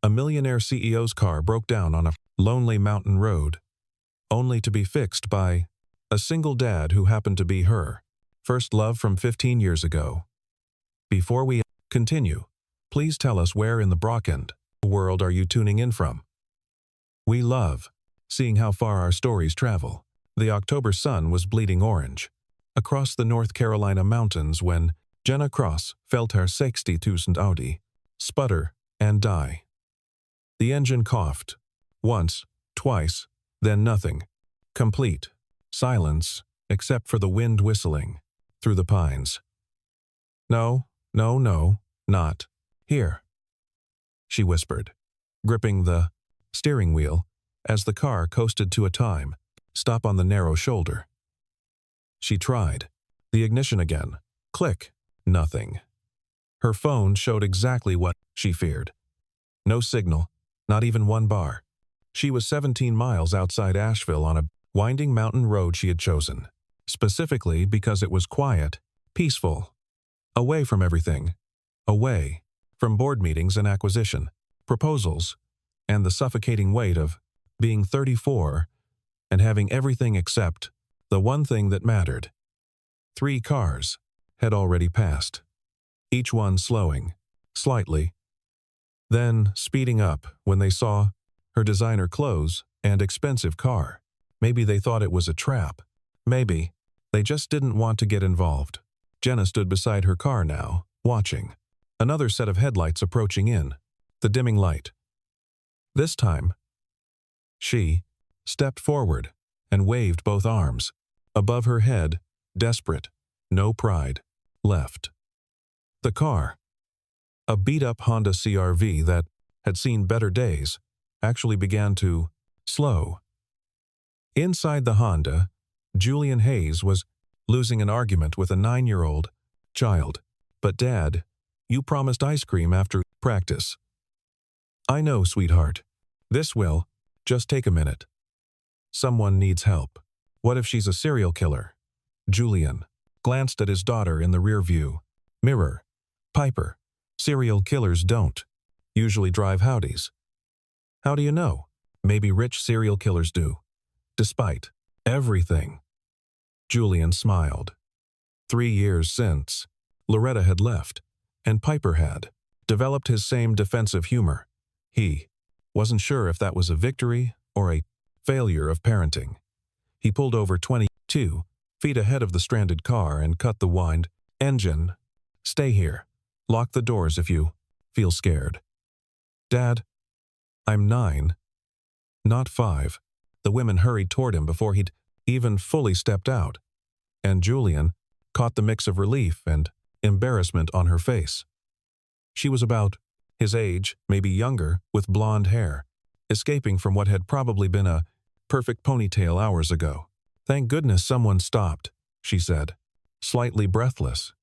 A millionaire CEO's car broke down on a lonely mountain road, only to be fixed by a single dad who happened to be her first love from 15 years ago. Before we continue, please tell us where in the Brockend world are you tuning in from? We love seeing how far our stories travel. The October sun was bleeding orange across the North Carolina mountains when Jenna Cross felt her 60,000 Audi sputter and die. The engine coughed. Once, twice, then nothing. Complete silence, except for the wind whistling through the pines. No, no, no, not here, she whispered, gripping the steering wheel as the car coasted to a time stop on the narrow shoulder. She tried the ignition again. Click. Nothing. Her phone showed exactly what she feared. No signal, not even one bar. She was 17 miles outside Asheville on a winding mountain road she had chosen, specifically because it was quiet, peaceful, away from everything, away from board meetings and acquisition, proposals, and the suffocating weight of being 34 and having everything except the one thing that mattered. 3 cars had already passed, each one slowing, slightly, then speeding up when they saw her designer clothes and expensive car. Maybe they thought it was a trap. Maybe they just didn't want to get involved. Jenna stood beside her car now, watching. Another set of headlights approaching in, the dimming light. This time, she stepped forward and waved both arms. Above her head, desperate, no pride, left. The car, a beat-up Honda CR-V that had seen better days, actually began to slow. Inside the Honda, Julian Hayes was losing an argument with a 9-year-old child. But Dad, you promised ice cream after practice. I know, sweetheart. This will just take a minute. Someone needs help. What if she's a serial killer? Julian glanced at his daughter in the rearview mirror. Piper, serial killers don't usually drive Audis. How do you know? Maybe rich serial killers do. Despite everything. Julian smiled. 3 years since, Loretta had left, and Piper had developed his same defensive humor. He wasn't sure if that was a victory or a failure of parenting. He pulled over 22 feet ahead of the stranded car and cut the wind engine. Stay here. Lock the doors if you feel scared. Dad, I'm 9, not 5. The women hurried toward him before he'd even fully stepped out, and Julian caught the mix of relief and embarrassment on her face. She was about his age, maybe younger, with blonde hair, escaping from what had probably been a perfect ponytail hours ago. Thank goodness someone stopped, she said, slightly breathless.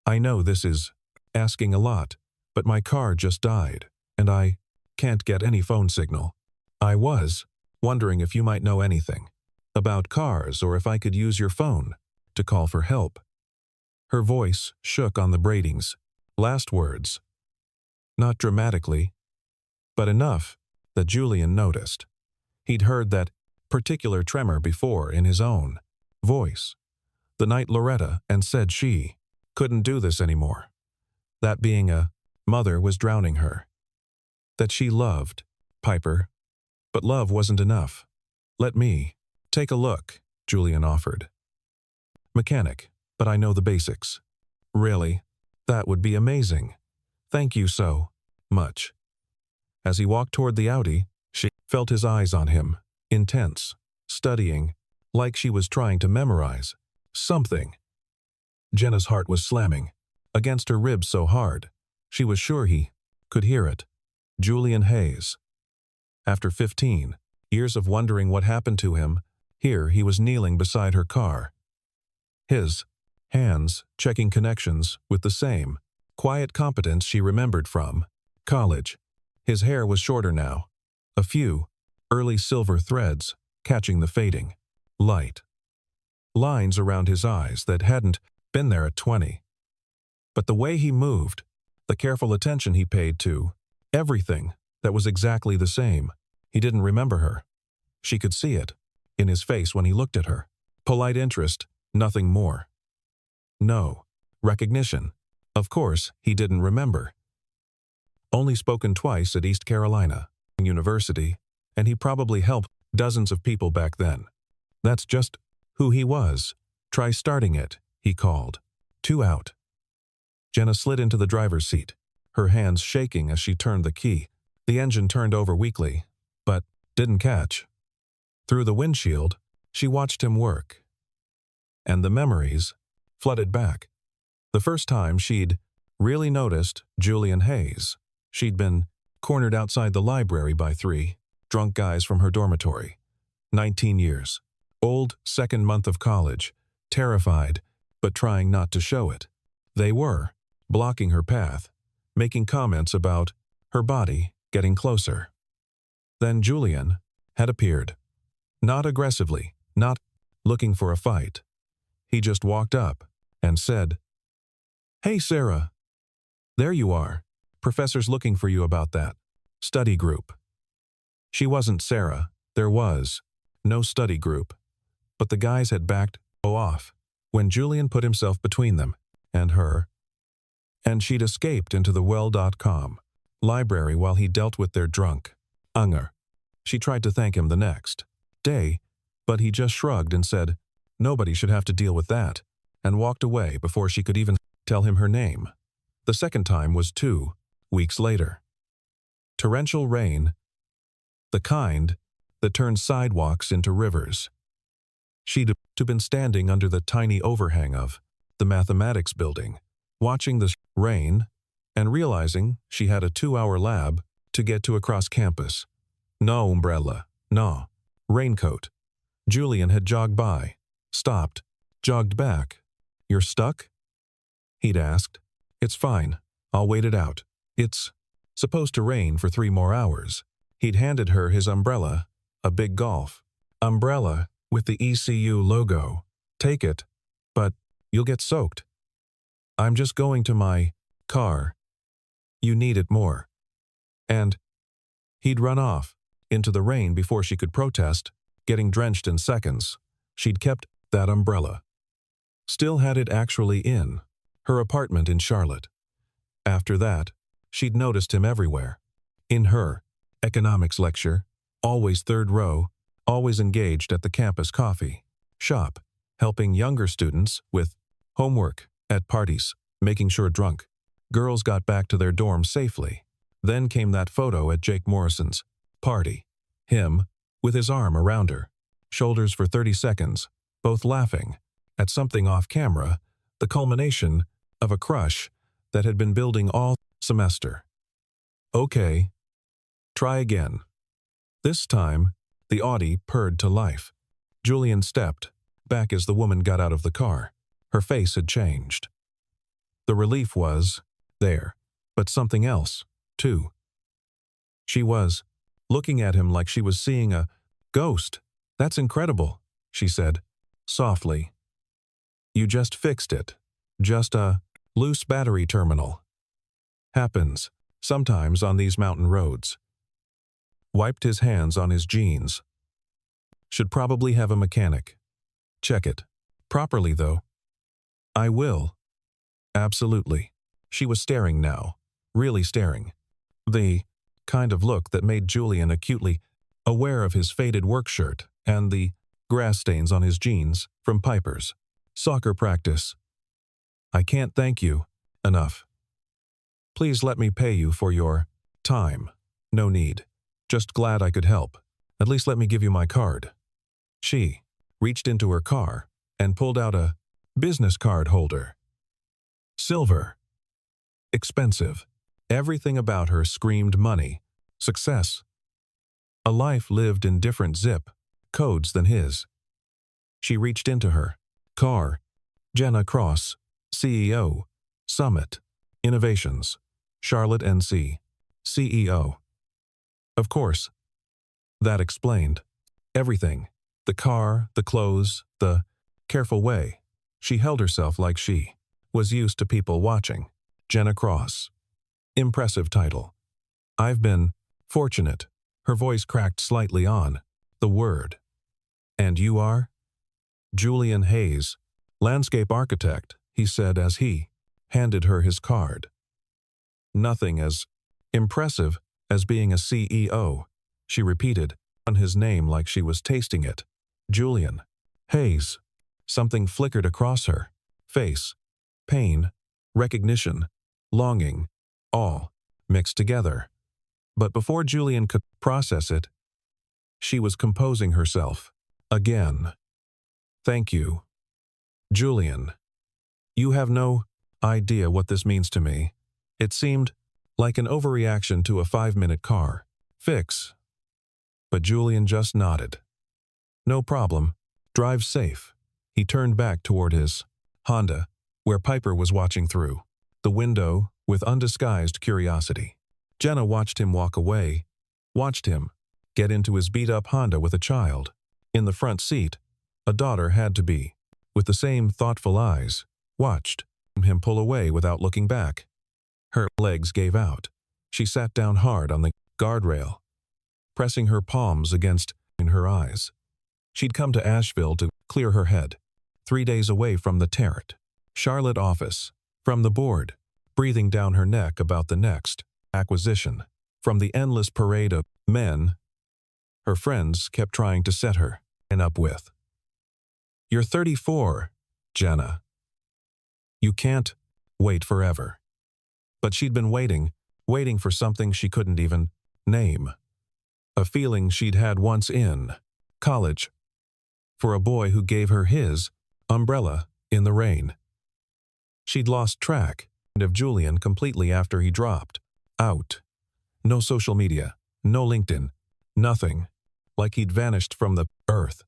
I know this is asking a lot, but my car just died, and I can't get any phone signal. I was wondering if you might know anything about cars or if I could use your phone to call for help. Her voice shook on the braidings. Last words. Not dramatically, but enough that Julian noticed. He'd heard that particular tremor before in his own voice. The night Loretta and said she couldn't do this anymore. That being a mother was drowning her. That she loved Piper, but love wasn't enough. Let me take a look, Julian offered. Mechanic, but I know the basics. Really? That would be amazing. Thank you so much. As he walked toward the Audi, she felt his eyes on him, intense, studying, like she was trying to memorize something. Jenna's heart was slamming against her ribs so hard, she was sure he could hear it. Julian Hayes. After 15 years of wondering what happened to him, here he was kneeling beside her car. His hands checking connections with the same quiet competence she remembered from college. His hair was shorter now, a few early silver threads catching the fading light. Lines around his eyes that hadn't been there at 20. But the way he moved, the careful attention he paid to everything that was exactly the same. He didn't remember her. She could see it in his face when he looked at her. Polite interest, nothing more. No. Recognition. Of course, he didn't remember. Only spoken twice at East Carolina University, and he probably helped dozens of people back then. That's just who he was. Try starting it, he called. 2 out. Jenna slid into the driver's seat, her hands shaking as she turned the key. The engine turned over weakly, but didn't catch. Through the windshield, she watched him work. And the memories flooded back. The first time she'd really noticed Julian Hayes. She'd been cornered outside the library by 3 drunk guys from her dormitory. 19 years. Old, second month of college. Terrified, but trying not to show it. They were blocking her path, making comments about her body getting closer. Then Julian had appeared. Not aggressively, not looking for a fight. He just walked up and said, "Hey, Sarah. There you are. Professor's looking for you about that study group." She wasn't Sarah. There was no study group. But the guys had backed off when Julian put himself between them and her. And she'd escaped into the well.com library while he dealt with their drunk Unger. She tried to thank him the next day, but he just shrugged and said, nobody should have to deal with that, and walked away before she could even tell him her name. The second time was 2 weeks later. Torrential rain, the kind that turns sidewalks into rivers. She'd been standing under the tiny overhang of the mathematics building, watching the rain, and realizing she had a 2-hour lab to get to across campus. No umbrella, no raincoat. Julian had jogged by, stopped, jogged back. "You're stuck?" he'd asked. "It's fine. I'll wait it out. It's supposed to rain for 3 more hours. He'd handed her his umbrella, a big golf umbrella with the ECU logo. "Take it, but you'll get soaked." "I'm just going to my car. You need it more." And he'd run off into the rain before she could protest, getting drenched in seconds. She'd kept that umbrella. Still had it actually in her apartment in Charlotte. After that, she'd noticed him everywhere. In her economics lecture, always 3rd row, always engaged at the campus coffee shop, helping younger students with homework, at parties, making sure drunk girls got back to their dorms safely. Then came that photo at Jake Morrison's party. Him, with his arm around her, shoulders for 30 seconds, both laughing at something off camera, the culmination of a crush that had been building all semester. Okay. Try again. This time, the Audi purred to life. Julian stepped back as the woman got out of the car. Her face had changed. The relief was there, but something else, too. She was looking at him like she was seeing a ghost. "That's incredible," she said, softly. "You just fixed it. Just a loose battery terminal. Happens sometimes on these mountain roads." Wiped his hands on his jeans. "Should probably have a mechanic check it. Properly, though." "I will." "Absolutely." She was staring now, really staring. The kind of look that made Julian acutely aware of his faded work shirt and the grass stains on his jeans from Piper's soccer practice. "I can't thank you enough. Please let me pay you for your time." "No need. Just glad I could help. At least let me give you my card." She reached into her car and pulled out a business card holder. Silver. Expensive. Everything about her screamed money, success. A life lived in different zip codes than his. She reached into her car. Jenna Cross, CEO, Summit, Innovations, Charlotte NC, CEO. Of course. That explained everything. The car, the clothes, the careful way. She held herself like she was used to people watching. Jenna Cross. Impressive title. "I've been Fortunate. Her voice cracked slightly on the word. And you are? Julian Hayes, landscape architect, he said as he handed her his card. Nothing as impressive as being a CEO, she repeated on his name like she was tasting it. Julian Hayes. Something flickered across her face. Pain, recognition, longing, all mixed together. But before Julian could process it, she was composing herself again. Thank you, Julian. You have no idea what this means to me. It seemed like an overreaction to a 5-minute car fix. But Julian just nodded. No problem. Drive safe. He turned back toward his Honda, where Piper was watching through the window with undisguised curiosity. Jenna watched him walk away, watched him get into his beat-up Honda with a child in the front seat. A daughter had to be, with the same thoughtful eyes, watched him pull away without looking back. Her legs gave out. She sat down hard on the guardrail, pressing her palms against her eyes. She'd come to Asheville to clear her head, 3 days away from the Tarrant Charlotte office, from the board, breathing down her neck about the next acquisition, from the endless parade of men her friends kept trying to set her up with. You're 34, Jenna. You can't wait forever. But she'd been waiting for something she couldn't even name. A feeling she'd had once in college, for a boy who gave her his umbrella in the rain. She'd lost track of Julian completely after he dropped out. No social media, no LinkedIn, nothing, like he'd vanished from the earth.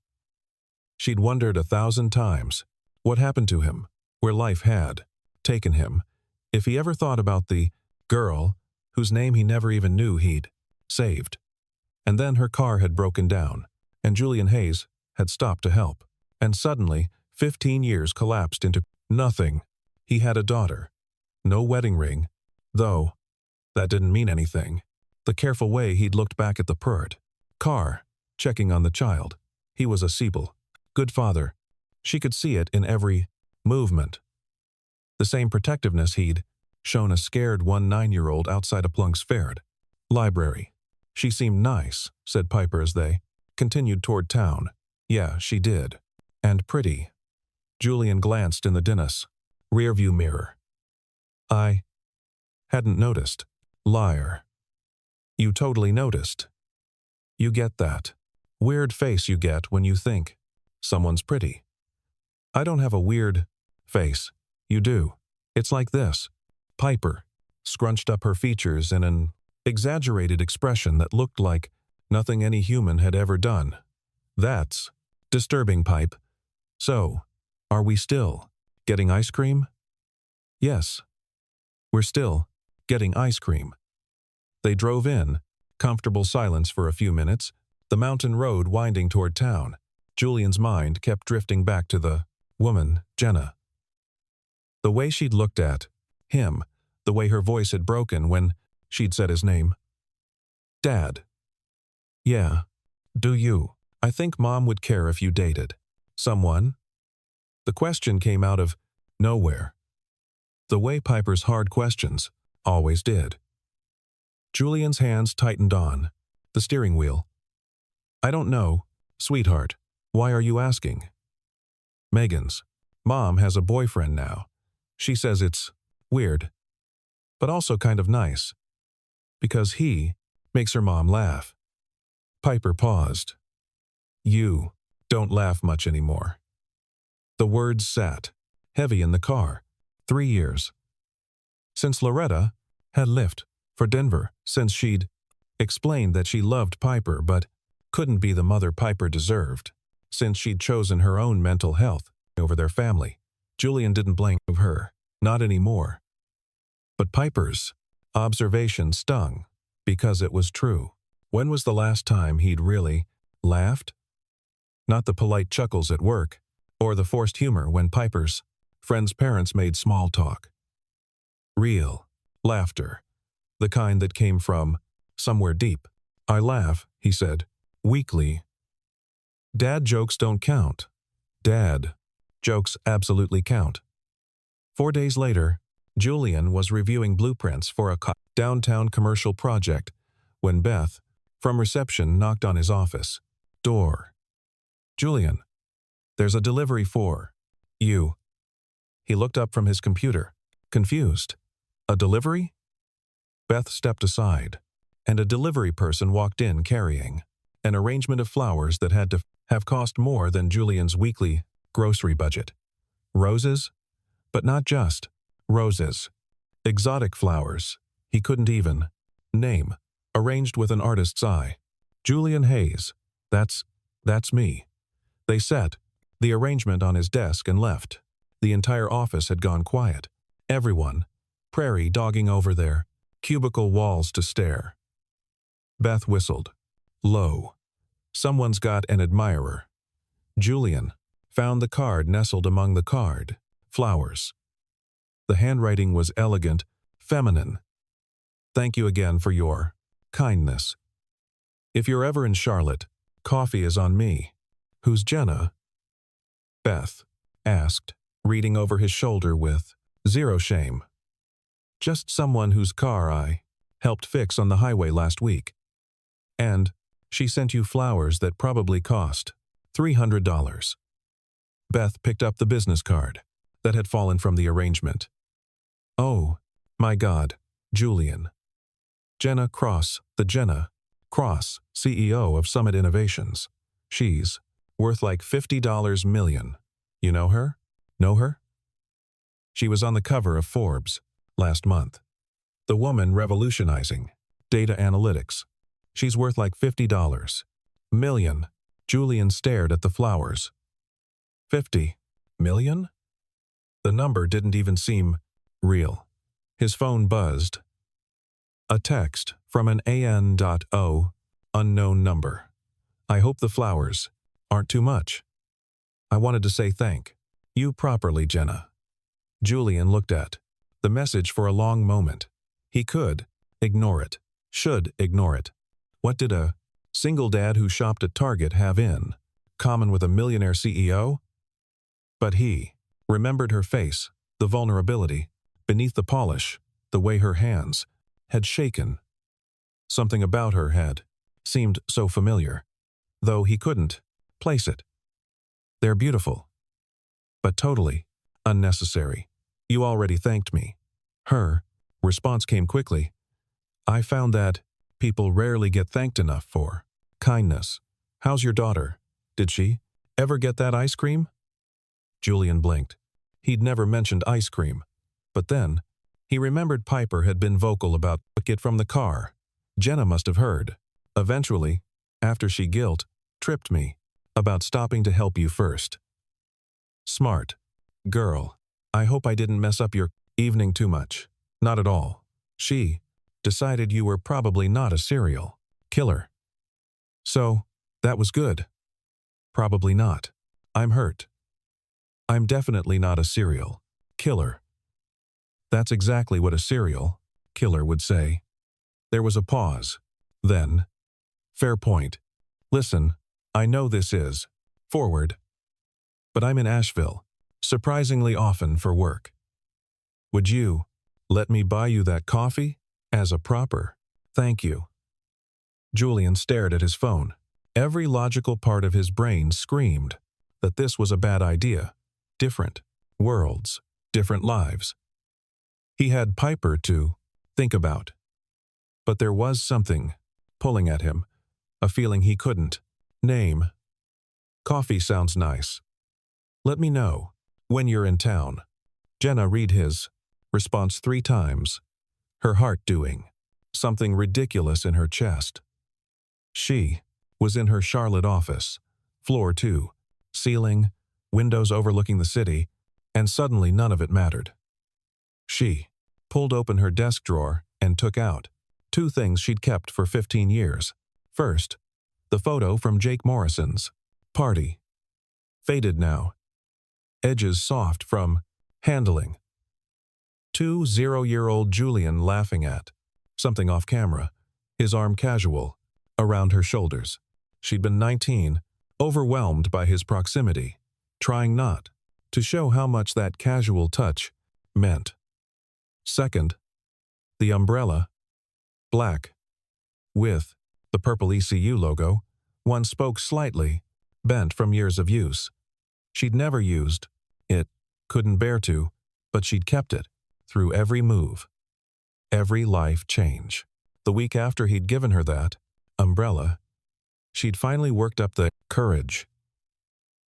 She'd wondered 1,000 times what happened to him, where life had taken him, if he ever thought about the girl whose name he never even knew he'd saved. And then her car had broken down, and Julian Hayes had stopped to help. And suddenly, 15 years collapsed into nothing. He had a daughter. No wedding ring, though that didn't mean anything. The careful way he'd looked back at the pert car, checking on the child. He was a Siebel, good father. She could see it in every movement. The same protectiveness he'd shown a scared 9-year-old outside a Plunk's Fair library. She seemed nice, said Piper as they continued toward town. Yeah, she did. And pretty. Julian glanced in the Dennis rearview mirror. I hadn't noticed. Liar. You totally noticed. You get that weird face you get when you think someone's pretty. I don't have a weird face. You do. It's like this. Piper scrunched up her features in an exaggerated expression that looked like nothing any human had ever done. That's disturbing, Pipe. So, are we still getting ice cream? Yes. We're still getting ice cream. They drove in, comfortable silence for a few minutes, the mountain road winding toward town. Julian's mind kept drifting back to the woman, Jenna. The way she'd looked at him, the way her voice had broken when she'd said his name. Dad. Yeah. Do you? I think Mom would care if you dated someone. The question came out of nowhere. The way Piper's hard questions always did. Julian's hands tightened on the steering wheel. I don't know, sweetheart. Why are you asking? Megan's mom has a boyfriend now. She says it's weird, but also kind of nice, because he makes her mom laugh. Piper paused. You don't laugh much anymore. The words sat heavy in the car. 3 years. Since Loretta had left for Denver, since she'd explained that she loved Piper but couldn't be the mother Piper deserved, since she'd chosen her own mental health over their family. Julian didn't blame her, not anymore. But Piper's observation stung because it was true. When was the last time he'd really laughed? Not the polite chuckles at work, or the forced humor when Piper's friends' parents made small talk. Real laughter, the kind that came from somewhere deep I laugh, he said, weakly. Dad jokes don't count. Dad jokes absolutely count. 4 days later, Julian was reviewing blueprints for a downtown commercial project when Beth, from reception, knocked on his office door. Julian, there's a delivery for you. He looked up from his computer, confused. A delivery? Beth stepped aside, and a delivery person walked in carrying an arrangement of flowers that had to have cost more than Julian's weekly grocery budget. Roses? But not just roses. Exotic flowers he couldn't even name, arranged with an artist's eye. Julian Hayes. That's me. They set the arrangement on his desk and left. The entire office had gone quiet. Everyone, prairie dogging over their cubicle walls to stare. Beth whistled. Low. Someone's got an admirer. Julian found the card nestled among the card flowers. The handwriting was elegant, feminine. Thank you again for your kindness. If you're ever in Charlotte, coffee is on me. Who's Jenna? Beth asked, reading over his shoulder with zero shame. Just someone whose car I helped fix on the highway last week. And she sent you flowers that probably cost $300. Beth picked up the business card that had fallen from the arrangement. Oh, my God, Julian. Jenna Cross, the Jenna Cross, CEO of Summit Innovations. She's worth like $50 million. You know her? Know her? She was on the cover of Forbes last month. The woman revolutionizing data analytics. She's worth like $50 million. Julian stared at the flowers. 50 million? The number didn't even seem real. His phone buzzed. A text from an AN.O unknown number. I hope the flowers aren't too much. I wanted to say thank you properly, Jenna. Julian looked at the message for a long moment. He could ignore it, should ignore it. What did a single dad who shopped at Target have in common with a millionaire CEO? But he remembered her face, the vulnerability, beneath the polish, the way her hands had shaken. Something about her had seemed so familiar, though he couldn't place it. They're beautiful, but totally unnecessary. You already thanked me. Her response came quickly. I found that people rarely get thanked enough for kindness. How's your daughter? Did she ever get that ice cream? Julian blinked. He'd never mentioned ice cream. But then, he remembered Piper had been vocal about it from the car. Jenna must have heard. Eventually, after she guilt-tripped me about stopping to help you first. Smart. Girl. I hope I didn't mess up your evening too much. Not at all. She decided you were probably not a serial killer. So, that was good. Probably not. I'm hurt. I'm definitely not a serial killer. That's exactly what a serial killer would say. There was a pause. Then, fair point. Listen, I know this is forward, but I'm in Asheville, surprisingly often for work. Would you let me buy you that coffee as a proper thank you? Julian stared at his phone. Every logical part of his brain screamed that this was a bad idea. Different worlds, different lives. He had Piper to think about. But there was something pulling at him, a feeling he couldn't name. Coffee sounds nice. Let me know when you're in town. Jenna read his response 3 times, her heart doing something ridiculous in her chest. She was in her Charlotte office, floor 2, ceiling, windows overlooking the city, and suddenly none of it mattered. She pulled open her desk drawer and took out 2 things she'd kept for 15 years. First, the photo from Jake Morrison's party. Faded now. Edges soft from handling. 2 0-year-old Julian laughing at something off camera, his arm casual around her shoulders. She'd been 19, overwhelmed by his proximity, trying not to show how much that casual touch meant. Second, the umbrella, black, with the purple ECU logo, one spoke slightly, bent from years of use. She'd never used it, couldn't bear to, but she'd kept it through every move, every life change. The week after he'd given her that umbrella, she'd finally worked up the courage.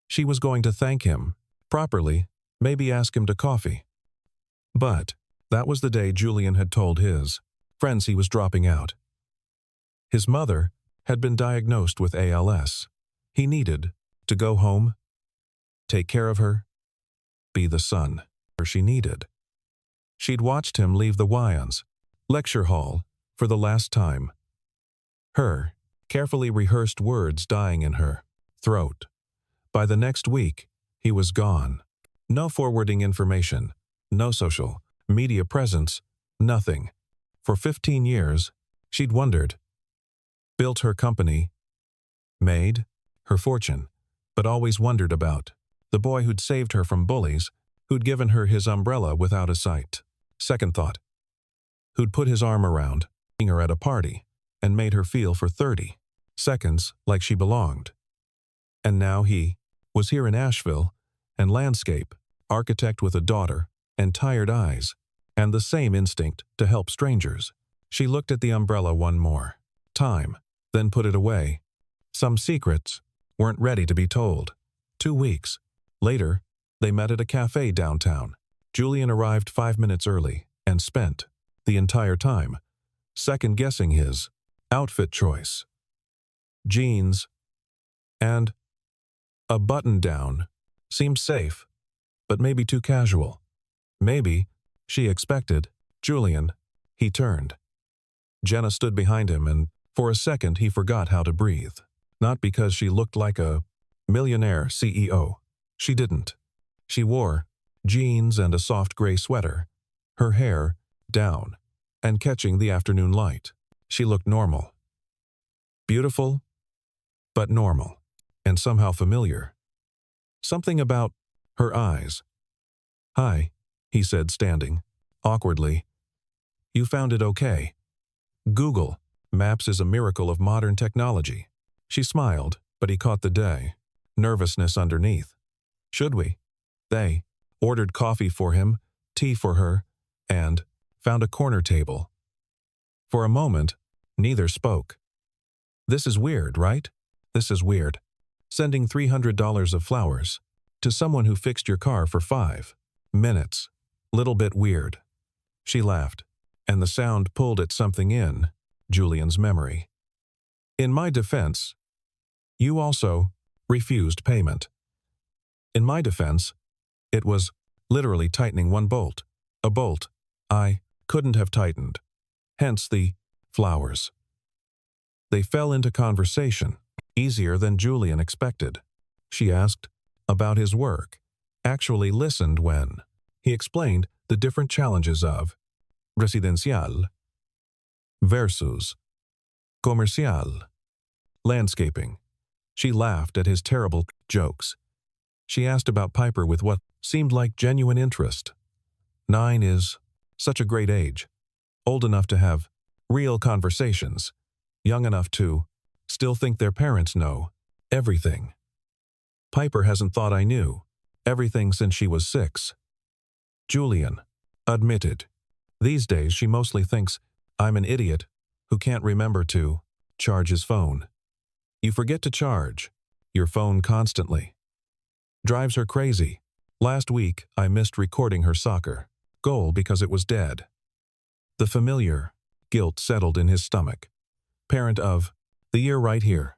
She was going to thank him properly, maybe ask him to coffee. But that was the day Julian had told his friends he was dropping out. His mother had been diagnosed with ALS. He needed to go home, take care of her, be the son she needed. She'd watched him leave the Wyons lecture hall for the last time. Her carefully rehearsed words dying in her throat. By the next week, he was gone. No forwarding information, no social media presence, nothing. For 15 years, she'd wondered, built her company, made her fortune, but always wondered about the boy who'd saved her from bullies, who'd given her his umbrella without a sight. Second thought, who'd put his arm around her at a party and made her feel for 30 seconds like she belonged. And now he was here in Asheville, and landscape, architect with a daughter, and tired eyes, and the same instinct to help strangers. She looked at the umbrella one more time, then put it away. Some secrets weren't ready to be told. 2 weeks later, they met at a cafe downtown. Julian arrived 5 minutes early and spent the entire time second-guessing his outfit choice. Jeans and a button-down seemed safe, but maybe too casual. Maybe, she expected, Julian. He turned. Jenna stood behind him, and for a second he forgot how to breathe. Not because she looked like a millionaire CEO. She didn't. She wore jeans and a soft gray sweater, her hair down and catching the afternoon light. She looked normal. Beautiful, but normal, and somehow familiar. Something about her eyes. "Hi," he said, standing awkwardly. "You found it okay. Google Maps is a miracle of modern technology." She smiled, but he caught the day nervousness underneath. "Should we?" They ordered coffee for him, tea for her, and found a corner table. For a moment, neither spoke. "This is weird, right? This is weird. Sending $300 of flowers to someone who fixed your car for 5 minutes. Little bit weird." She laughed, and the sound pulled at something in Julian's memory. "In my defense, you also refused payment." In my defense, it was literally tightening one bolt, a bolt I couldn't have tightened. Hence the flowers. They fell into conversation, easier than Julian expected. She asked about his work, actually listened when he explained the different challenges of residencial versus comercial landscaping. She laughed at his terrible jokes. She asked about Piper with what seemed like genuine interest. 9 is such a great age, old enough to have real conversations, young enough to still think their parents know everything. Piper hasn't thought I knew everything since she was 6. Julian admitted. These days she mostly thinks I'm an idiot who can't remember to charge his phone. You forget to charge your phone constantly. Drives her crazy. Last week I missed recording her soccer goal because it was dead. The familiar guilt settled in his stomach. Parent of the year right here.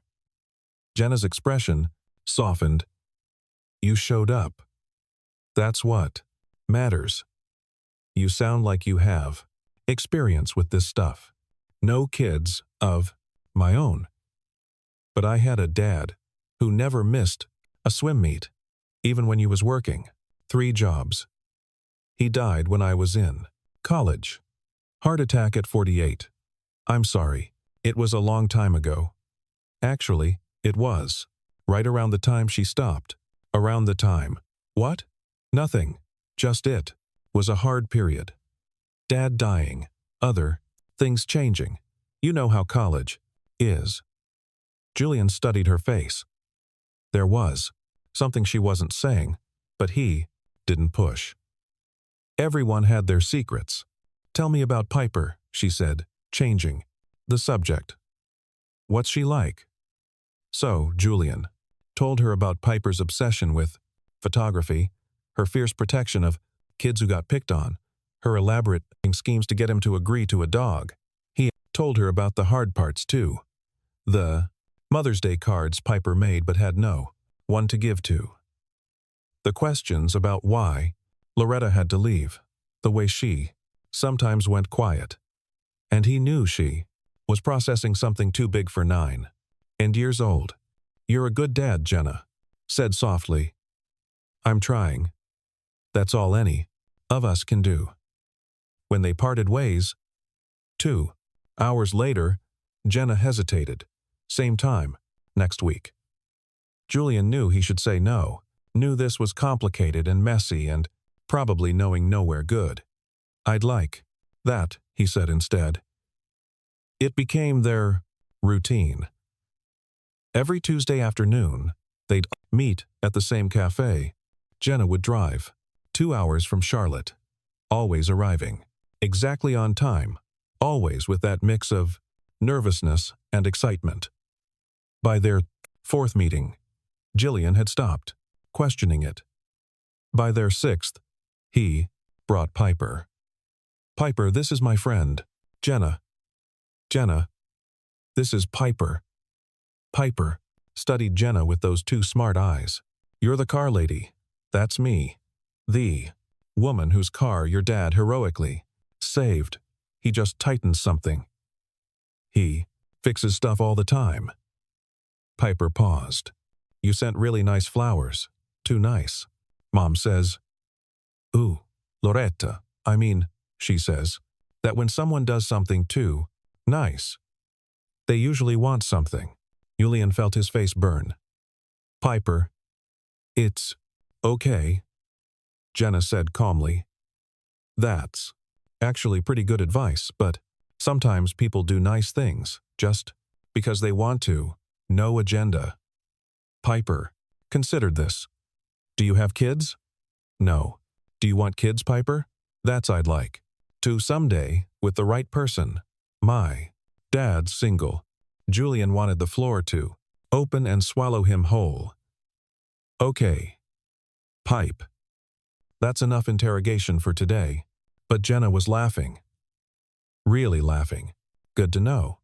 Jenna's expression softened. You showed up. That's what matters. You sound like you have experience with this stuff. No kids of my own. But I had a dad who never missed a swim meet, even when he was working 3 jobs. He died when I was in college. Heart attack at 48. I'm sorry, it was a long time ago. Actually, it was. Right around the time she stopped. Around the time. What? Nothing. Just it. Was a hard period. Dad dying. Other things changing. You know how college is. Julian studied her face. There was something she wasn't saying, but he didn't push. Everyone had their secrets. Tell me about Piper, she said, changing the subject. What's she like? So, Julian told her about Piper's obsession with photography, her fierce protection of kids who got picked on, her elaborate schemes to get him to agree to a dog. He told her about the hard parts too. The Mother's Day cards Piper made but had no one to give to. The questions about why Loretta had to leave, the way she sometimes went quiet. And he knew she was processing something too big for 9 and years old. You're a good dad, Jenna said softly. I'm trying. That's all any of us can do. When they parted ways, 2 hours later, Jenna hesitated. Same time, next week. Julian knew he should say no, knew this was complicated and messy and probably knowing nowhere good. I'd like that, he said instead. It became their routine. Every Tuesday afternoon, they'd meet at the same cafe. Jenna would drive 2 hours from Charlotte, always arriving exactly on time, always with that mix of nervousness and excitement. By their 4th meeting, Jillian had stopped questioning it. By their 6th, he brought Piper. Piper, this is my friend, Jenna. Jenna, this is Piper. Piper studied Jenna with those 2 smart eyes. You're the car lady. That's me. The woman whose car your dad heroically saved. He just tightened something. He fixes stuff all the time. Piper paused. You sent really nice flowers. Too nice. Mom says. Ooh, Loretta, she says, that when someone does something too nice, they usually want something. Julian felt his face burn. Piper, it's okay, Jenna said calmly. That's actually pretty good advice, but sometimes people do nice things just because they want to. No agenda. Piper considered this. Do you have kids? No. Do you want kids, Piper? That's I'd like to someday with the right person. My dad's single. Julian wanted the floor to open and swallow him whole. Okay. Pipe. That's enough interrogation for today. But Jenna was laughing. Really laughing. Good to know.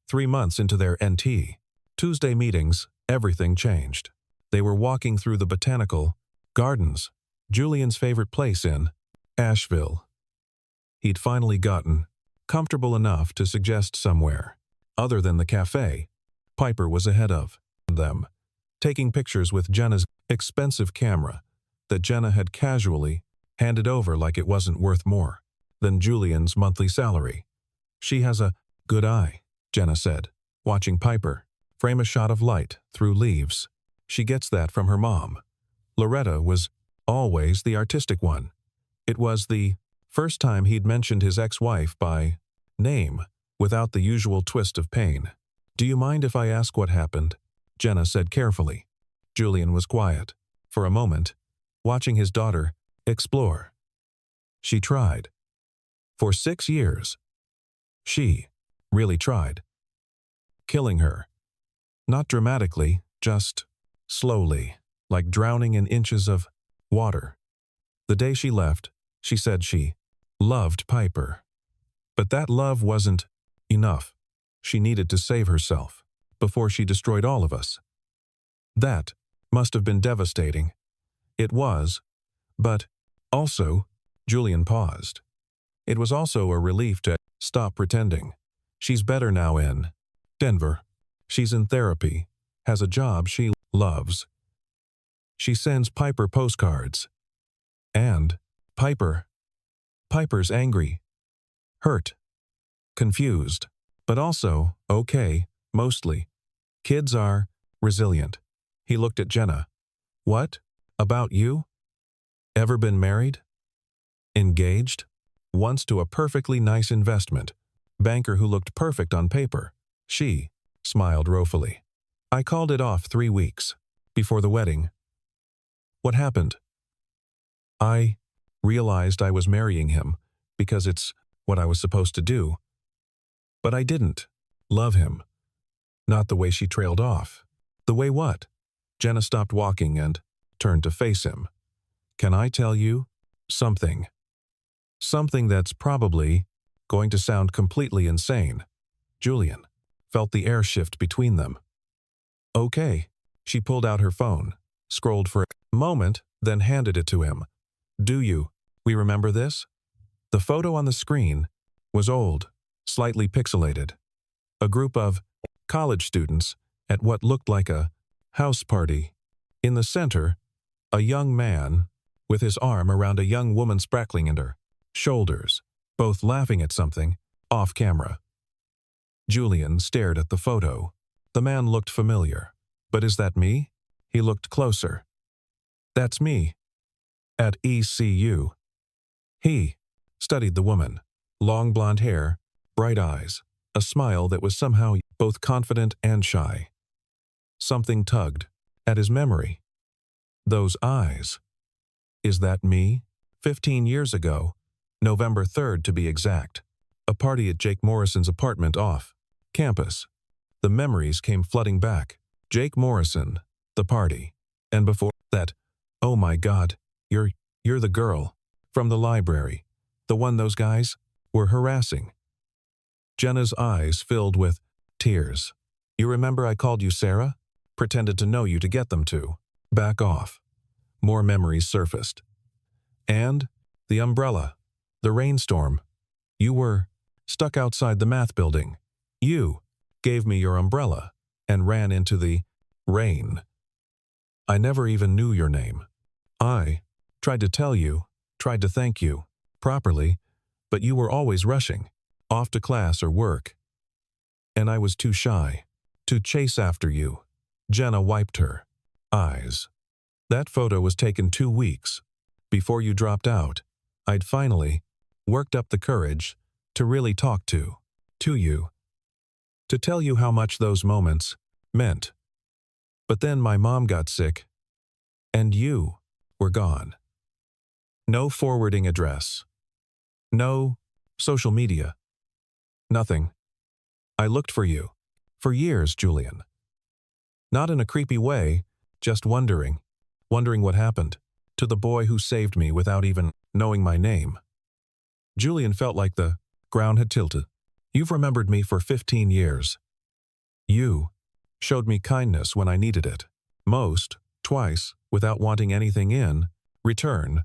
3 months into their NT Tuesday meetings, everything changed. They were walking through the botanical gardens, Julian's favorite place in Asheville. He'd finally gotten comfortable enough to suggest somewhere other than the cafe. Piper was ahead of them, taking pictures with Jenna's expensive camera that Jenna had casually handed over like it wasn't worth more than Julian's monthly salary. She has a good eye, Jenna said, watching Piper frame a shot of light through leaves. She gets that from her mom. Loretta was always the artistic one. It was the first time he'd mentioned his ex-wife by name without the usual twist of pain. Do you mind if I ask what happened? Jenna said carefully. Julian was quiet for a moment, watching his daughter explore. She tried. For 6 years. She really tried. Killing her. Not dramatically, just slowly, like drowning in inches of water. The day she left, she said she loved Piper. But that love wasn't enough. She needed to save herself before she destroyed all of us. That must have been devastating. It was, but also, Julian paused. It was also a relief to stop pretending. She's better now in Denver. She's in therapy, has a job she loves. She sends Piper postcards. And Piper's angry, hurt, confused, but also okay, mostly. Kids are resilient. He looked at Jenna. What? About you? Ever been married? Engaged? Once to a perfectly nice investment banker who looked perfect on paper. She smiled ruefully. I called it off 3 weeks before the wedding. What happened? I realized I was marrying him because it's what I was supposed to do. But I didn't love him. Not the way she trailed off. The way what? Jenna stopped walking and turned to face him. Can I tell you something? Something that's probably going to sound completely insane. Julian felt the air shift between them. Okay. She pulled out her phone, scrolled for a moment, then handed it to him. We remember this? The photo on the screen was old, slightly pixelated. A group of college students at what looked like a house party. In the center, a young man with his arm around a young woman spraggling in her shoulders, both laughing at something, off camera. Julian stared at the photo. The man looked familiar. But is that me? He looked closer. That's me. At ECU. He studied the woman. Long blonde hair, bright eyes, a smile that was somehow both confident and shy. Something tugged at his memory. Those eyes. Is that me? 15 years ago, November 3rd to be exact. A party at Jake Morrison's apartment off campus. The memories came flooding back. Jake Morrison, the party. And before that, oh my God, you're the girl from the library. The one those guys were harassing. Jenna's eyes filled with tears. You remember I called you Sarah? Pretended to know you to get them to back off. More memories surfaced. And the umbrella, the rainstorm. You were stuck outside the math building. You gave me your umbrella and ran into the rain. I never even knew your name. I tried to tell you, tried to thank you properly, but you were always rushing, off to class or work. And I was too shy to chase after you. Jenna wiped her eyes. That photo was taken 2 weeks before you dropped out. I'd finally worked up the courage to really talk to you, to tell you how much those moments meant. But then my mom got sick, and you were gone. No forwarding address. No social media. Nothing. I looked for you. For years, Julian. Not in a creepy way, just wondering what happened to the boy who saved me without even knowing my name. Julian felt like the ground had tilted. You've remembered me for 15 years. You showed me kindness when I needed it. Most, twice, without wanting anything in return,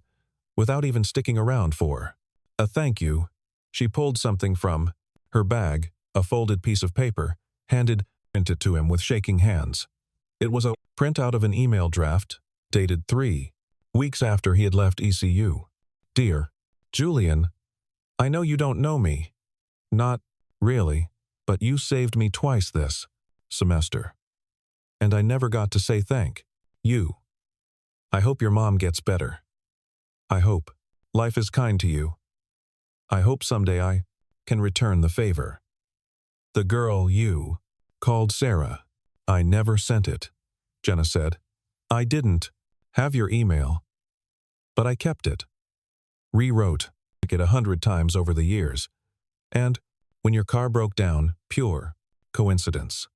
without even sticking around for a thank you. She pulled something from her bag, a folded piece of paper, handed it to him with shaking hands. It was a printout of an email draft, dated 3 weeks after he had left ECU. Dear Julian, I know you don't know me. Not really, but you saved me twice this semester. And I never got to say thank you. I hope your mom gets better. I hope life is kind to you. I hope someday I can return the favor. The girl you called Sarah. I never sent it, Jenna said. I didn't have your email, but I kept it. Rewrote it 100 times over the years. And when your car broke down, pure coincidence.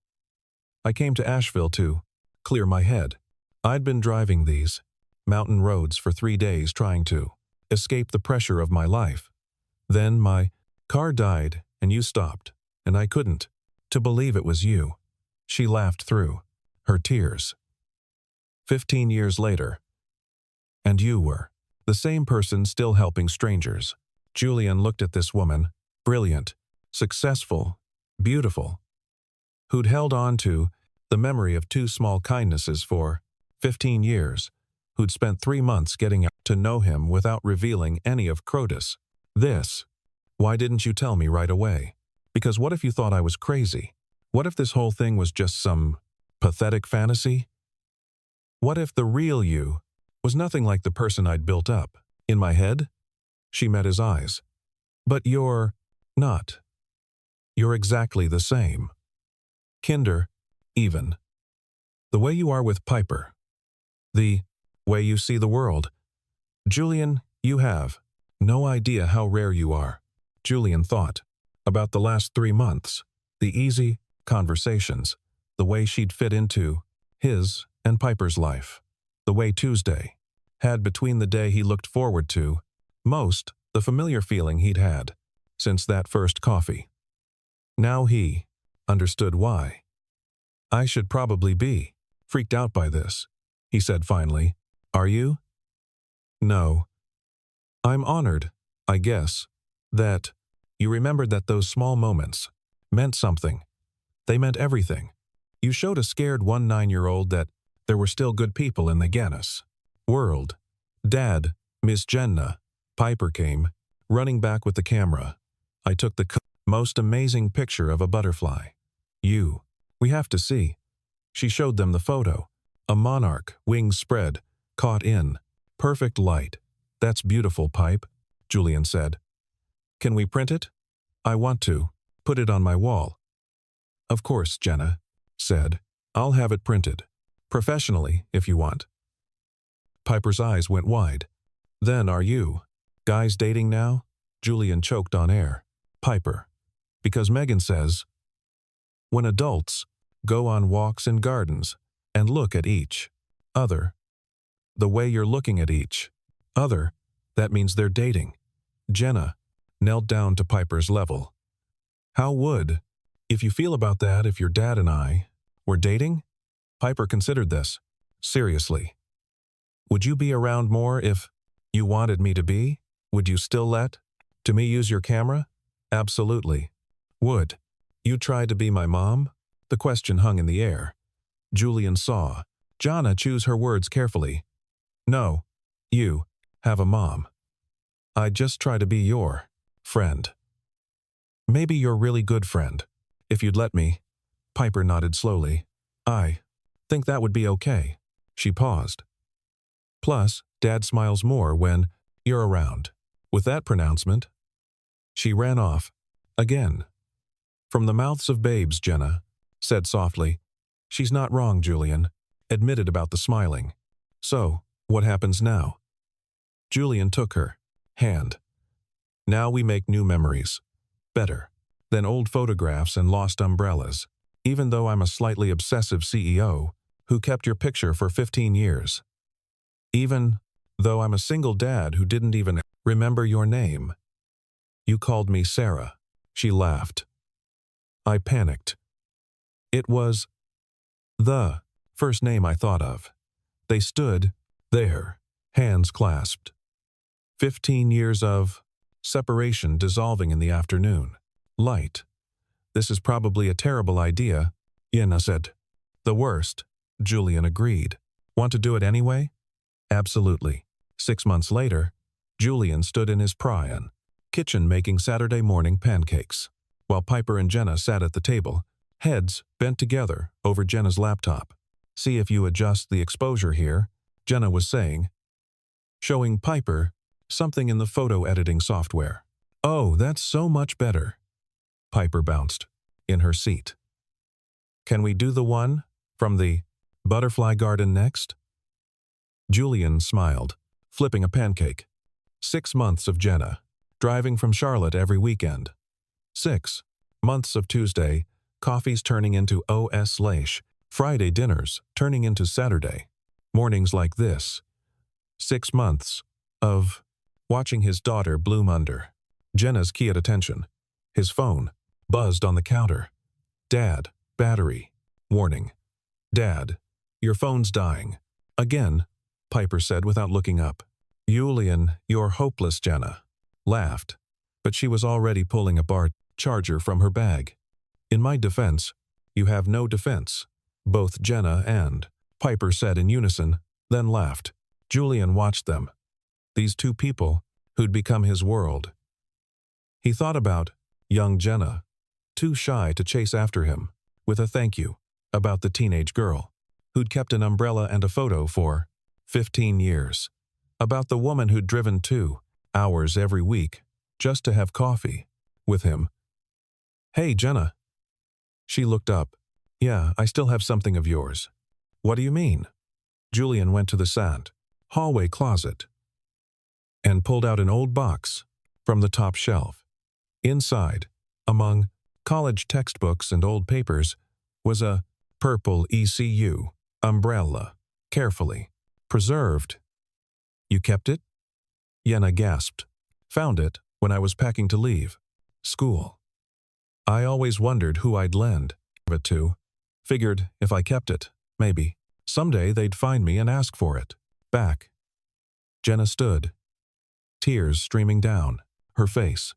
I came to Asheville to clear my head. I'd been driving these mountain roads for 3 days trying to escape the pressure of my life. Then my car died and you stopped, and I couldn't to believe it was you. She laughed through her tears. 15 years later, and you were the same person still helping strangers. Julian looked at this woman, brilliant, successful, beautiful, who'd held on to the memory of 2 small kindnesses for 15 years, who'd spent 3 months getting to know him without revealing any of Crotus. This. Why didn't you tell me right away? Because what if you thought I was crazy? What if this whole thing was just some Pathetic fantasy? What if the real you was nothing like the person I'd built up in my head? She met his eyes. But you're not. You're exactly the same. Kinder, even. The way you are with Piper. The way you see the world. Julian, you have no idea how rare you are. Julian thought about the last 3 months, the easy conversations, the way she'd fit into his and Piper's life, the way Tuesday had between the day he looked forward to most the familiar feeling he'd had since that first coffee. Now he understood why. I should probably be freaked out by this, he said finally. Are you? No. I'm honored, I guess, that you remembered that those small moments meant something. They meant everything. You showed a scared 9-year-old that there were still good people in the Gannis world. Dad, Miss Jenna, Piper came, running back with the camera. I took the most amazing picture of a butterfly. We have to see. She showed them the photo. A monarch, wings spread, caught in perfect light. That's beautiful, Pipe, Julian said. Can we print it? I want to put it on my wall. Of course, Jenna said. I'll have it printed. Professionally, if you want. Piper's eyes went wide. Then are you guys dating now? Julian choked on air. Piper. Because Megan says, when adults go on walks in gardens and look at each other, the way you're looking at each other, that means they're dating. Jenna knelt down to Piper's level. How would, if you feel about that if your dad and I were dating? Piper considered this. Seriously. Would you be around more if you wanted me to be? Would you still let me use your camera? Absolutely. Would you try to be my mom? The question hung in the air. Julian saw Jana choose her words carefully. No, you have a mom. I'd just try to be your friend. Maybe your really good friend, if you'd let me. Piper nodded slowly. I think that would be okay. She paused. Plus, Dad smiles more when you're around. With that pronouncement, she ran off. Again. From the mouths of babes, Jenna said softly. She's not wrong, Julian admitted about the smiling. So, what happens now? Julian took her hand. Now we make new memories. Better than old photographs and lost umbrellas. Even though I'm a slightly obsessive CEO who kept your picture for 15 years. Even though I'm a single dad who didn't even remember your name. You called me Sarah. She laughed. I panicked. It was the first name I thought of. They stood there, hands clasped. 15 years of separation dissolving in the afternoon. Light. This is probably a terrible idea, Yenna said. The worst, Julian agreed. Want to do it anyway? Absolutely. 6 months later, Julian stood in his Pryan kitchen making Saturday morning pancakes, while Piper and Jenna sat at the table, heads bent together over Jenna's laptop. See if you adjust the exposure here, Jenna was saying, showing Piper something in the photo editing software. Oh, that's so much better. Piper bounced in her seat. Can we do the one from the butterfly garden next? Julian smiled, flipping a pancake. 6 months of Jenna, driving from Charlotte every weekend. 6 months of Tuesday, coffees turning into OS/, Friday dinners turning into Saturday, mornings like this. 6 months of watching his daughter bloom under Jenna's key at attention. His phone buzzed on the counter. Dad, battery. Warning. Dad, your phone's dying. Again, Piper said without looking up. Julian, you're hopeless, Jenna laughed, but she was already pulling a bar charger from her bag. In my defense, you have no defense, both Jenna and Piper said in unison, then laughed. Julian watched them. These two people who'd become his world. He thought about young Jenna, too shy to chase after him, with a thank you. about the teenage girl who'd kept an umbrella and a photo for 15 years, about the woman who'd driven 2 hours every week just to have coffee with him. "Hey, Jenna." She looked up. "Yeah, I still have something of yours." "What do you mean?" Julian went to the sand hallway closet and pulled out an old box from the top shelf. Inside, among college textbooks and old papers, was a purple ECU umbrella, carefully preserved. "You kept it?" Jenna gasped. "Found it when I was packing to leave school. I always wondered who I'd lend it to. Figured if I kept it, maybe someday they'd find me and ask for it back." Jenna stood, tears streaming down her face.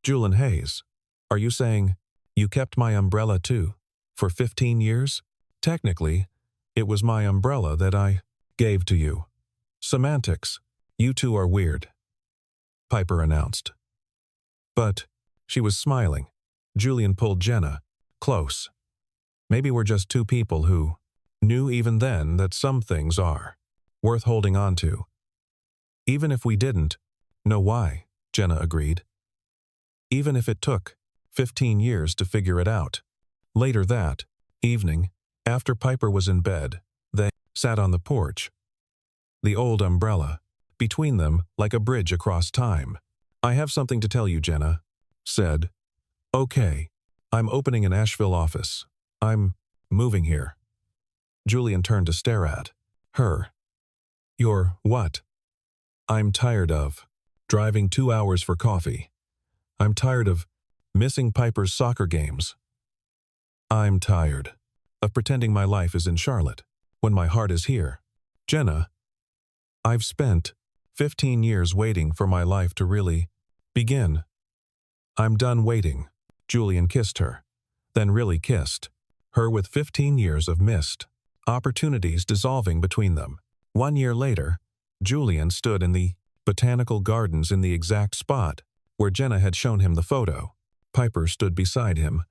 "Julian Hayes, are you saying you kept my umbrella too, for 15 years? Technically, it was my umbrella that I gave to you." "Semantics. You two are weird," Piper announced. But she was smiling. Julian pulled Jenna close. "Maybe we're just two people who knew even then that some things are worth holding on to. Even if we didn't know why," Jenna agreed. "Even if it took 15 years to figure it out." Later that evening, after Piper was in bed, they sat on the porch, the old umbrella between them like a bridge across time. "I have something to tell you," Jenna said. "Okay, I'm opening an Asheville office. I'm moving here." Julian turned to stare at her. "You're what?" "I'm tired of driving 2 hours for coffee. I'm tired of missing Piper's soccer games. I'm tired of pretending my life is in Charlotte when my heart is here. Jenna, I've spent 15 years waiting for my life to really begin. I'm done waiting." Julian kissed her, then really kissed her with 15 years of missed opportunities dissolving between them. 1 year later, Julian stood in the botanical gardens in the exact spot where Jenna had shown him the photo. Piper stood beside him,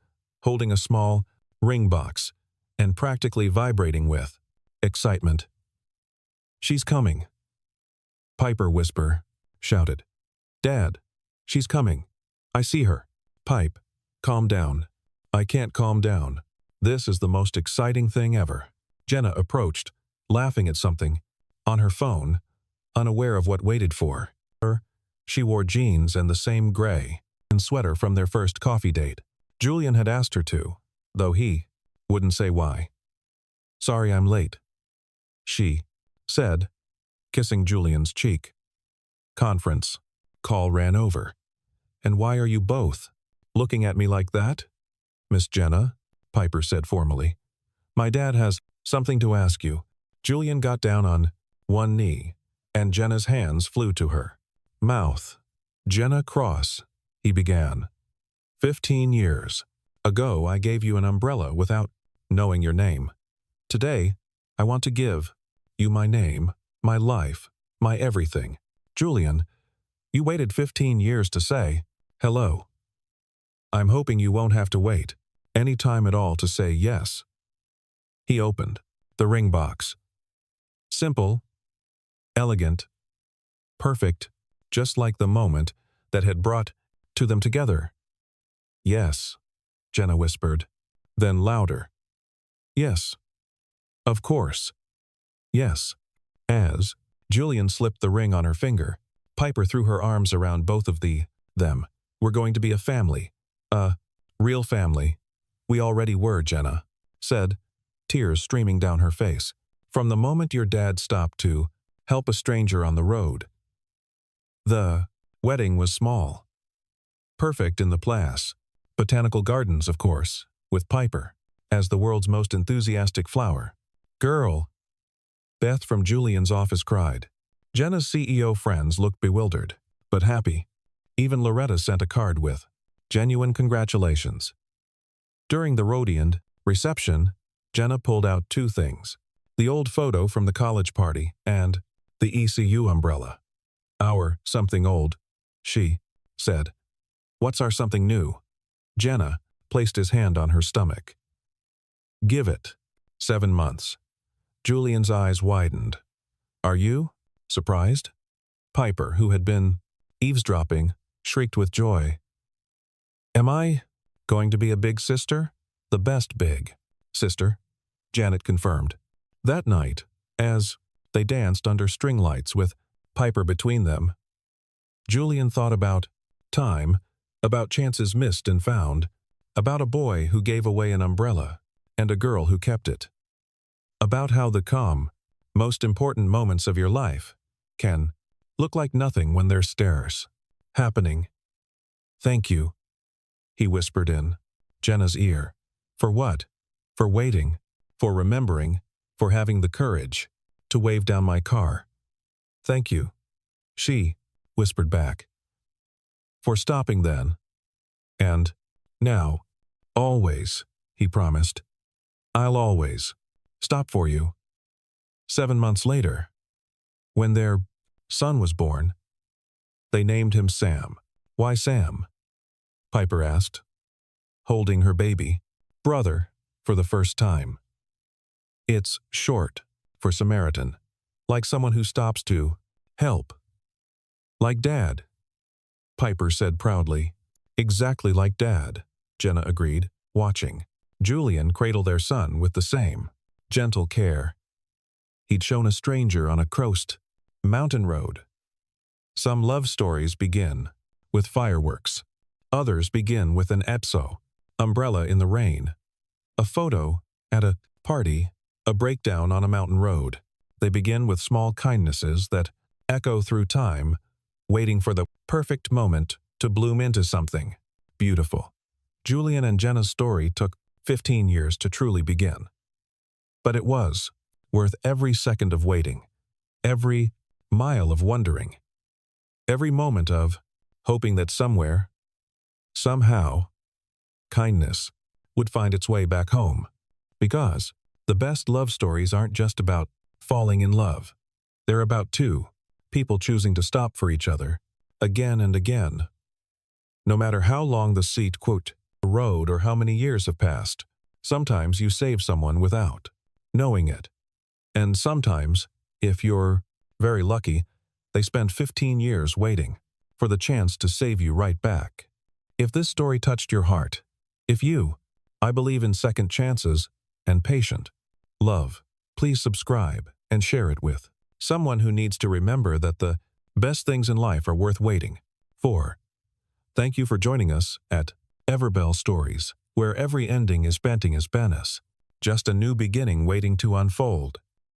holding a small ring box and practically vibrating with excitement. "She's coming." Piper shouted. "Dad, she's coming. I see her." "Pipe, calm down." "I can't calm down. This is the most exciting thing ever." Jenna approached, laughing at something on her phone, unaware of what waited for her. She wore jeans and the same gray and sweater from their first coffee date. Julian had asked her to, though he wouldn't say why. "Sorry I'm late," she said, kissing Julian's cheek. "Conference call ran over." "And why are you both looking at me like that?" "Miss Jenna," Piper said formally, "my dad has something to ask you." Julian got down on one knee, and Jenna's hands flew to her mouth. "Jenna Cross," he began. 15 years ago I gave you an umbrella without knowing your name. Today, I want to give you my name, my life, my everything. Julian, you waited 15 years to say hello. I'm hoping you won't have to wait any time at all to say yes." He opened the ring box. Simple, elegant, perfect, just like the moment that had brought to them together. "Yes," Jenna whispered, then louder. "Yes. Of course. Yes." As Julian slipped the ring on her finger, Piper threw her arms around both of them. "We're going to be a family. A real family." "We already were," Jenna said, tears streaming down her face. "From the moment your dad stopped to help a stranger on the road." The wedding was small. Perfect in the place. Botanical gardens, of course, with Piper as the world's most enthusiastic flower girl. Beth from Julian's office cried. Jenna's CEO friends looked bewildered, but happy. Even Loretta sent a card with genuine congratulations. During the Rhodian reception, Jenna pulled out two things: the old photo from the college party and the ECU umbrella. "Our something old," she said. "What's our something new?" Jenna placed his hand on her stomach. "Give it 7 months. Julian's eyes widened. Are you? Surprised? Piper, who had been eavesdropping, shrieked with joy. Am I going to be a big sister? The best big sister, Janet confirmed. That night, as they danced under string lights with Piper between them, Julian thought about time, about chances missed and found, about a boy who gave away an umbrella and a girl who kept it, about how the calm, most important moments of your life can look like nothing when they're scarce, happening. Thank you, he whispered in Jenna's ear. For what? For waiting, for remembering, for having the courage to wave down my car. Thank you, she whispered back. For stopping then. And now, always, he promised. I'll always stop for you. 7 months later, when their son was born, they named him Sam. Why Sam? Piper asked, holding her baby brother for the first time. It's short for Samaritan, like someone who stops to help. Like Dad, Piper said proudly. Exactly like Dad, Jenna agreed, watching Julian cradle their son with the same gentle care he'd shown a stranger on a coast mountain road. Some love stories begin with fireworks. Others begin with an EPSO, umbrella in the rain, a photo at a party, a breakdown on a mountain road. They begin with small kindnesses that echo through time, waiting for the perfect moment to bloom into something beautiful. Julian and Jenna's story took 15 years to truly begin. But it was worth every second of waiting, every mile of wondering, every moment of hoping that somewhere, somehow, kindness would find its way back home. Because the best love stories aren't just about falling in love. They're about two people choosing to stop for each other, again and again. No matter how long the road or how many years have passed, sometimes you save someone without knowing it. And sometimes, if you're very lucky, they spend 15 years waiting for the chance to save you right back. If this story touched your heart, I believe in second chances and patient love, please subscribe and share it with someone who needs to remember that the best things in life are worth waiting for. Thank you for joining us at Everbell Stories, where every ending is panting as Panis, just a new beginning waiting to unfold.